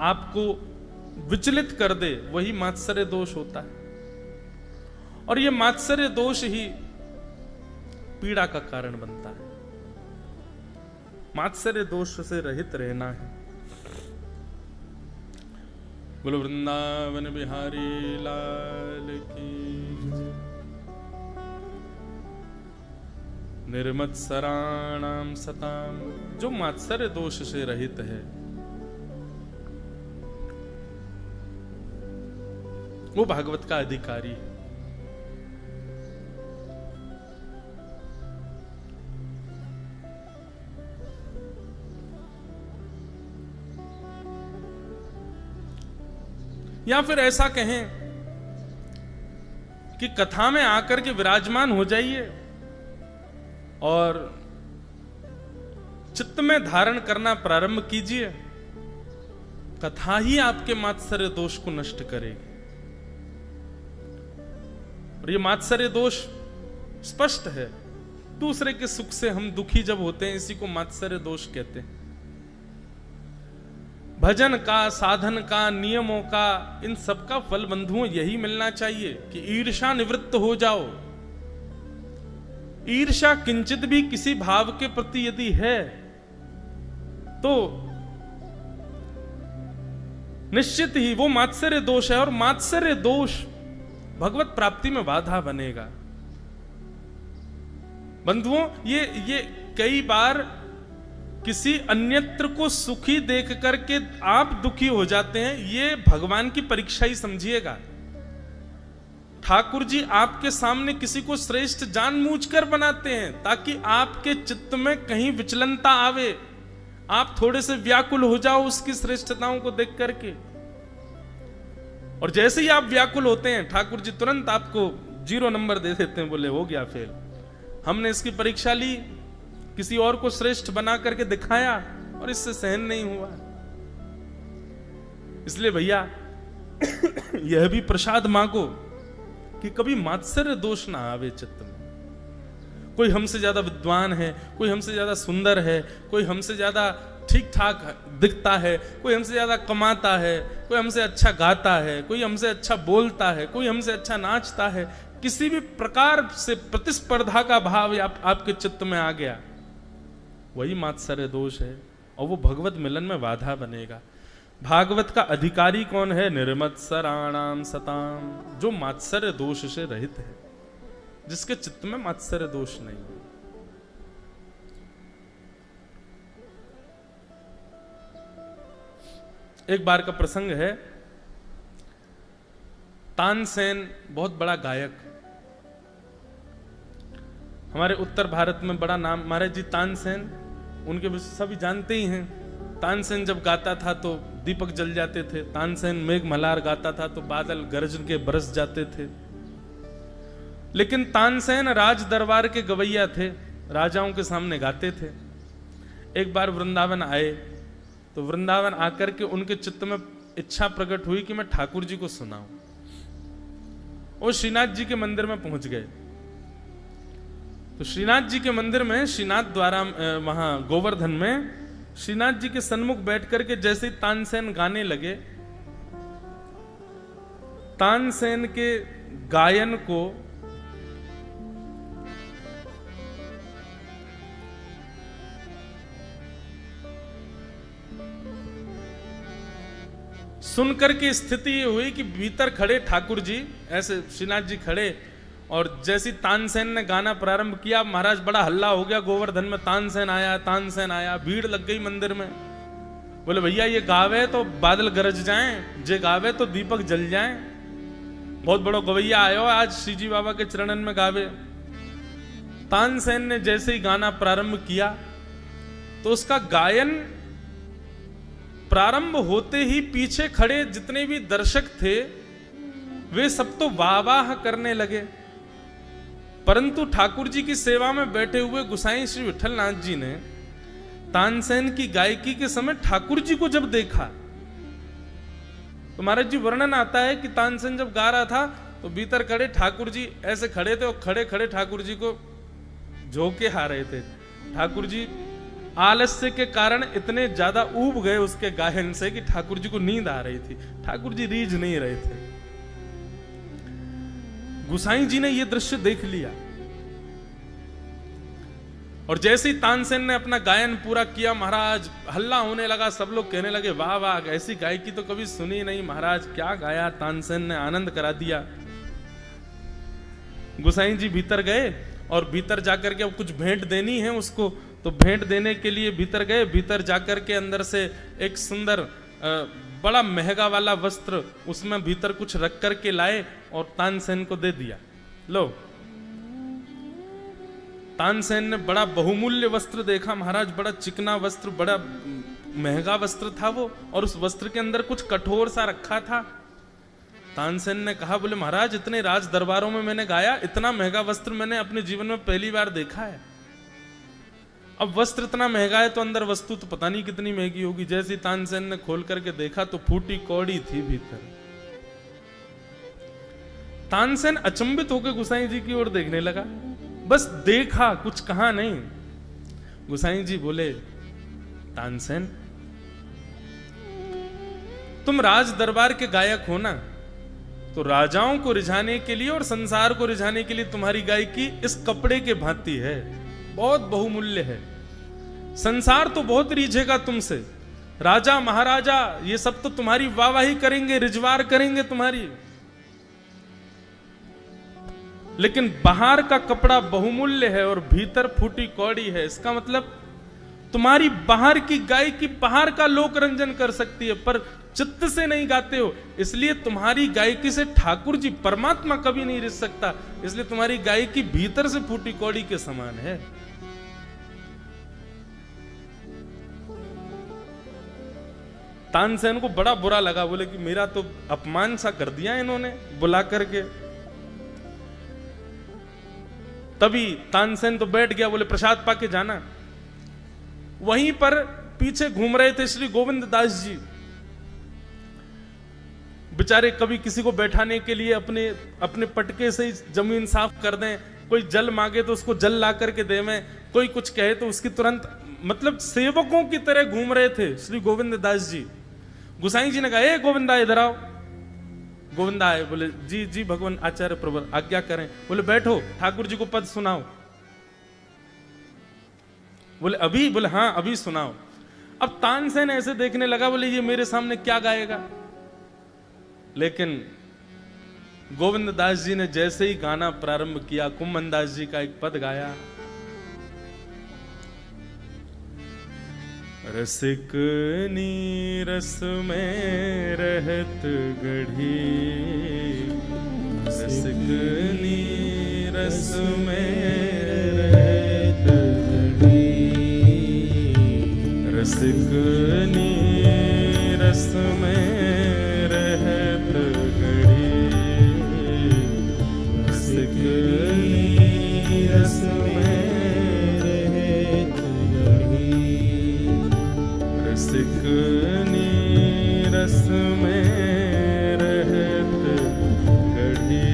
आपको विचलित कर दे, वही मात्सर्य दोष होता है। और यह मात्सर्य दोष ही पीड़ा का कारण बनता है। मात्सर्य दोष से रहित रहना है। बोलो वृंदावन बिहारी लाल की। निर्मत्सराणाम सताम, जो मात्सर्य दोष से रहित है वो भागवत का अधिकारी है। या फिर ऐसा कहें कि कथा में आकर के विराजमान हो जाइए और चित्त में धारण करना प्रारंभ कीजिए, कथा ही आपके मात्सर्य दोष को नष्ट करेगी। और ये मात्सर्य दोष स्पष्ट है, दूसरे के सुख से हम दुखी जब होते हैं, इसी को मात्सर्य दोष कहते हैं। भजन का, साधन का, नियमों का, इन सब का फल बंधुओं यही मिलना चाहिए कि ईर्ष्या निवृत्त हो जाओ। ईर्ष्या किंचित भी किसी भाव के प्रति यदि है तो निश्चित ही वो मात्सर्य दोष है, और मात्सर्य दोष भगवत प्राप्ति में बाधा बनेगा। बंधुओं, ये कई बार किसी अन्यत्र को सुखी देख करके आप दुखी हो जाते हैं, ये भगवान की परीक्षा ही समझिएगा। ठाकुर जी आपके सामने किसी को श्रेष्ठ जानबूझकर बनाते हैं ताकि आपके चित्त में कहीं विचलनता आवे, आप थोड़े से व्याकुल हो जाओ उसकी श्रेष्ठताओं को देख करके। और जैसे ही आप व्याकुल होते हैं, ठाकुर जी तुरंत आपको 0 नंबर दे देते हैं, बोले हो गया फेल, हमने इसकी परीक्षा ली, किसी और को श्रेष्ठ बना करके दिखाया और इससे सहन नहीं हुआ। इसलिए भैया यह भी प्रसाद मांगो कि कभी मात्सर्य दोष ना आवे चित्त में। कोई हमसे ज्यादा विद्वान है, कोई हमसे ज्यादा सुंदर है, कोई हमसे ज्यादा ठीक ठाक दिखता है, कोई हमसे ज्यादा कमाता है, कोई हमसे अच्छा गाता है, कोई हमसे अच्छा बोलता है, कोई हमसे अच्छा नाचता है, किसी भी प्रकार से प्रतिस्पर्धा का भाव आपके चित्त में आ गया, वही मात्सर्य दोष है और वो भगवत मिलन में बाधा बनेगा। भागवत का अधिकारी कौन है? निर्मत्सराणाम सताम, जो मात्सर्य दोष से रहित है, जिसके चित्त में मात्सर्य दोष नहीं है। एक बार का प्रसंग है, तानसेन बहुत बड़ा गायक, हमारे उत्तर भारत में बड़ा नाम, महाराज जी तानसेन, उनके सभी जानते ही हैं। तानसेन जब गाता था तो दीपक जल जाते थे, तानसेन मेघ मल्हार गाता था तो बादल गरज के बरस जाते थे। लेकिन तानसेन राज दरबार के गवैया थे, राजाओं के सामने गाते थे। एक बार वृंदावन आए तो वृंदावन आकर के उनके चित्त में इच्छा प्रकट हुई कि मैं ठाकुर जी को सुनाऊं। वो श्रीनाथ जी के मंदिर में पहुंच गए। तो श्रीनाथ जी के मंदिर में, श्रीनाथ द्वारा वहां गोवर्धन में श्रीनाथ जी के सन्मुख बैठ करके जैसे ही तानसेन गाने लगे, तानसेन के गायन को सुनकर के स्थिति ये हुई कि भीतर खड़े ठाकुर जी, ऐसे श्रीनाथ जी खड़े, और जैसी तानसेन ने गाना प्रारंभ किया, महाराज बड़ा हल्ला हो गया गोवर्धन में, तानसेन आया, तानसेन आया, भीड़ लग गई मंदिर में। बोले भैया ये गावे तो बादल गरज जाएं, जे गावे तो दीपक जल जाएं, बहुत बड़ो गवैया आयो आज श्री जी बाबा के चरणन में गावे। तानसेन ने जैसे ही गाना प्रारंभ किया तो उसका गायन प्रारंभ होते ही पीछे खड़े जितने भी दर्शक थे वे सब तो वाह वाह करने लगे, परंतु ठाकुर जी की सेवा में बैठे हुए गुसाई श्री विठलनाथ जी ने तानसेन की गायकी के समय ठाकुर जी को जब देखा तो महाराज जी वर्णन आता है कि तानसेन जब गा रहा था तो भीतर खड़े ठाकुर जी ऐसे खड़े थे और खड़े खड़े ठाकुर जी को झोंके आ रहे थे। ठाकुर जी आलस्य के कारण इतने ज्यादा ऊब गए उसके गायन से कि ठाकुर जी को नींद आ रही थी, ठाकुर जी रीझ नहीं रहे थे। गुसाई जी ने यह दृश्य देख लिया और जैसे ही तानसेन ने अपना गायन पूरा किया, महाराज हल्ला होने लगा, सब लोग कहने लगे वाह वाह, ऐसी गायकी तो कभी सुनी नहीं महाराज, क्या गाया तानसेन ने, आनंद करा दिया। गुसाई जी भीतर गए और भीतर जाकर के अब कुछ भेंट देनी है उसको, तो भेंट देने के लिए भीतर गए। भीतर जाकर के अंदर से एक सुंदर बड़ा महंगा वाला वस्त्र उसमें भीतर कुछ रख करके लाए और तानसेन को दे दिया। लो, तानसेन ने बड़ा बहुमूल्य वस्त्र देखा महाराज, बड़ा चिकना वस्त्र, बड़ा महंगा वस्त्र था वो, और उस वस्त्र के अंदर कुछ कठोर सा रखा था। तानसेन ने कहा, बोले महाराज इतने राज दरबारों में मैंने गाया, इतना महंगा वस्त्र मैंने अपने जीवन में पहली बार देखा है। अब वस्त्र इतना महंगा है तो अंदर वस्तु तो पता नहीं कितनी महंगी होगी। जैसे तानसेन ने खोल करके देखा तो फूटी कौड़ी थी भीतर। तानसेन अचंभित होकर गोसाई जी की ओर देखने लगा, बस देखा, कुछ कहा नहीं। गोसाई जी बोले, तानसेन तुम राज दरबार के गायक हो ना, तो राजाओं को रिझाने के लिए और संसार को रिझाने के लिए तुम्हारी गायकी इस कपड़े के भांति है, बहुत बहुमूल्य है। संसार तो बहुत रीझेगा तुमसे, राजा महाराजा ये सब तो तुम्हारी वाहवाही करेंगे, रिजवार करेंगे तुम्हारी, लेकिन बाहर का कपड़ा बहुमूल्य है और भीतर फूटी कौड़ी है। इसका मतलब तुम्हारी बाहर की गायकी बाहर का लोक रंजन कर सकती है, पर चित्त से नहीं गाते हो, इसलिए तुम्हारी गायकी से ठाकुर जी परमात्मा कभी नहीं रिझ सकता, इसलिए तुम्हारी गायकी भीतर से फूटी कौड़ी के समान है। तानसेन को बड़ा बुरा लगा, बोले कि मेरा तो अपमान सा कर दिया इन्होंने बुला करके। तभी तानसेन तो बैठ गया, बोले प्रसाद पाके जाना। वहीं पर पीछे घूम रहे थे श्री गोविंद दास जी, बेचारे कभी किसी को बैठाने के लिए अपने अपने पटके से ही जमीन साफ कर दें, कोई जल मांगे तो उसको जल ला करके देवें, कोई कुछ कहे तो उसकी तुरंत, मतलब सेवकों की तरह घूम रहे थे श्री गोविंद दास जी। गोसाई जी ने कहा, ए गोविंदा इधर आओ। गोविंदा आए, बोले जी जी भगवान आचार्य प्रवर आज्ञा करें। बोले बैठो, ठाकुर जी को पद सुनाओ। बोले अभी? बोले हाँ अभी सुनाओ। अब तानसेन ऐसे देखने लगा, बोले ये मेरे सामने क्या गाएगा। लेकिन गोविंद दास जी ने जैसे ही गाना प्रारंभ किया, कुम्भन दास जी का एक पद गाया, रसिक नीरस में रहत गढ़ी, रसिक नीरस में रहत गढ़ी, रसिक नीरस में रहत गढ़ी, रसिक नीरस में रसिक नीरस में रहत गढ़ी,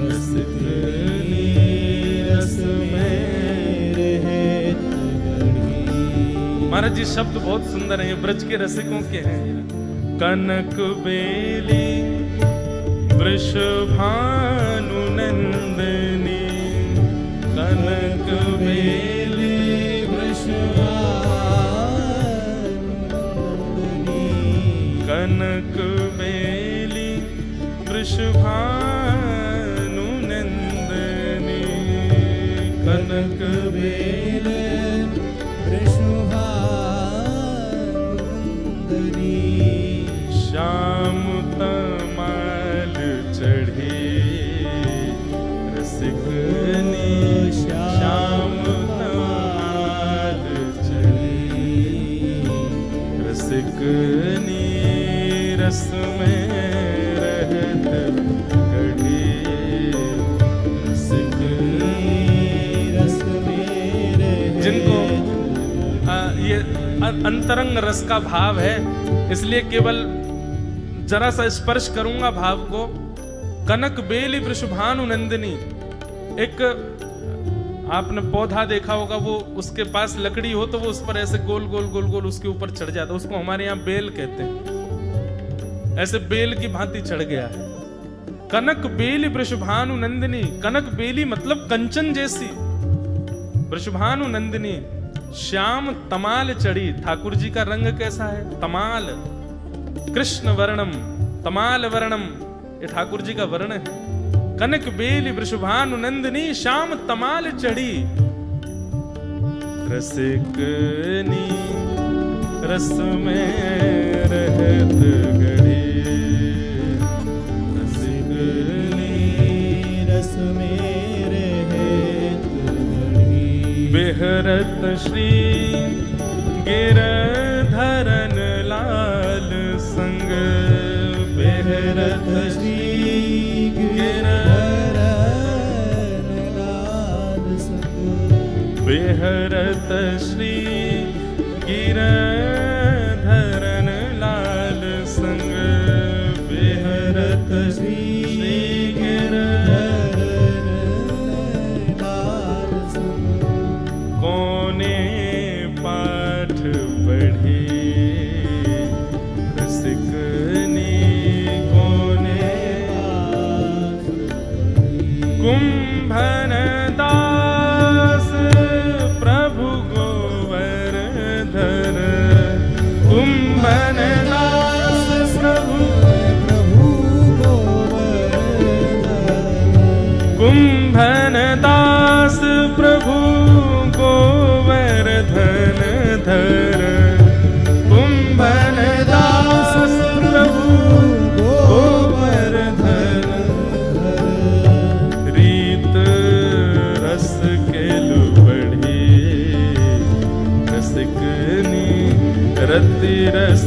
रसिक नीरस में रहत गढ़ी। महाराज जी शब्द बहुत सुंदर हैं, ब्रज के रसिकों के हैं। कनक बेली वृषभानु नंदनी, कनक बेली कनक बेली वृषभानु नंदनी, कनक बेली वृषभानु नंदनी, श्याम तमाल चढ़ी, रसिकनी श्याम तमाल चढ़ी, रसिकनी रस में रहत गढ़ी, रसिक रस में रहत। जिनको ये अंतरंग रस का भाव है, इसलिए केवल जरा सा स्पर्श करूंगा भाव को। कनक बेली वृषभानु नंदिनी, एक आपने पौधा देखा होगा, वो उसके पास लकड़ी हो तो वो उस पर ऐसे गोल गोल गोल गोल उसके ऊपर चढ़ जाता है, उसको हमारे यहाँ बेल कहते हैं। ऐसे बेल की भांति चढ़ गया है। कनक बेली वृषभानु नंदिनी, कनक बेली मतलब कंचन जैसी, वृषभानु नंदिनी श्याम तमाल चढ़ी। ठाकुर जी का रंग कैसा है? तमाल, कृष्ण वर्णम, तमाल वर्णम, ये ठाकुर जी का वर्ण है। कनक बेली वृषभानु नंदिनी श्याम तमाल चढ़ी, रसिकनी रस में रहत गढ़े, रसिकनी रस में रहत गढ़े। बेहरत श्री गिरधरन लाल संग, बेहरत श्री गिरधरन लाल संग, बेहरत श्री गिरधरन लाल संग, बेहरत श्री गिरधरन लाल संग। कोने पाठ पढ़े रसिकनी, कोने कुंभन दास प्रभु गोवर्धन, कुंभन दास प्रभु गोवर्धन, कुंभन दास प्रभु गोवर्धन धर, कुंभन दास प्रभु गोवर्धन रीत रस के लुबढ़े, रसिकनी रति रस